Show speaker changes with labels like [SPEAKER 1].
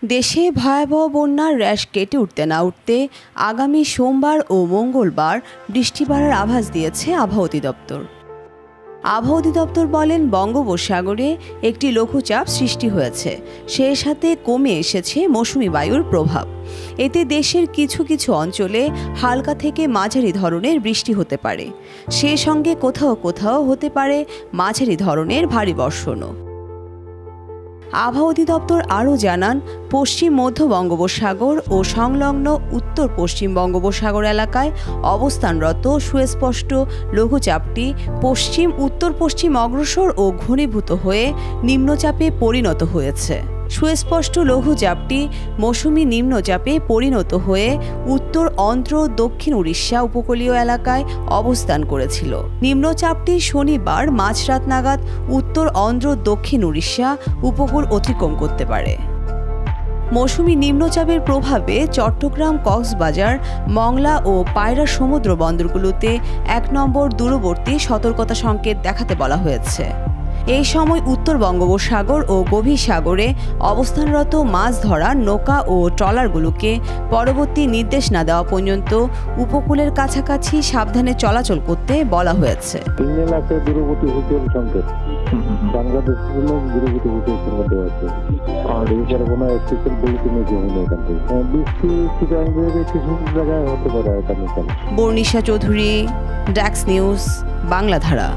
[SPEAKER 1] দেশে ভয়াবহ বন্যার র্যাশ কেটে উঠতে না উঠতে আগামী সোমবার ও মঙ্গলবার বৃষ্টি বাড়ার আভাস দিয়েছে আবহাওয়া অধিদপ্তর। আবহাওয়া অধিদপ্তর বলেন, বঙ্গোপসাগরে একটি লঘুচাপ সৃষ্টি হয়েছে, সেই সাথে কমে এসেছে মৌসুমি বায়ুর প্রভাব। এতে দেশের কিছু কিছু অঞ্চলে হালকা থেকে মাঝারি ধরনের বৃষ্টি হতে পারে, সেই সঙ্গে কোথাও কোথাও হতে পারে মাঝারি ধরনের ভারী বর্ষণও। আবহাওয়া অধিদপ্তর আরও জানান, পশ্চিম মধ্য বঙ্গোপসাগর ও সংলগ্ন উত্তর পশ্চিম বঙ্গোপসাগর এলাকায় অবস্থানরত সুস্পষ্ট লঘুচাপটি পশ্চিম উত্তর পশ্চিম অগ্রসর ও ঘনীভূত হয়ে নিম্নচাপে পরিণত হয়েছে। সুস্পষ্ট লঘুচাপটি মৌসুমি নিম্নচাপে পরিণত হয়ে উত্তর অন্ধ্র দক্ষিণ উড়িষ্যা উপকূলীয় এলাকায় অবস্থান করেছিল। নিম্নচাপটি শনিবার মাঝরাত নাগাদ উত্তর অন্ধ্র দক্ষিণ উড়িষ্যা উপকূল অতিক্রম করতে পারে। মৌসুমি নিম্নচাপের প্রভাবে চট্টগ্রাম, কক্সবাজার, মংলা ও পায়রা সমুদ্র বন্দরগুলোতে ১ নম্বর দূরবর্তী সতর্কতা সংকেত দেখাতে বলা হয়েছে। এই সময় উত্তর বঙ্গোপসাগর ও গভীর সাগরে অবস্থানরত মাছ ধরার নৌকা ও ট্রলারগুলোকে পরবর্তী নির্দেশ না দেওয়া পর্যন্ত উপকূলের কাছাকাছি সাবধানে চলাচল করতে বলা হয়েছে। বর্ণিশা চৌধুরী, ড্যাক্স নিউজ, বাংলাধারা।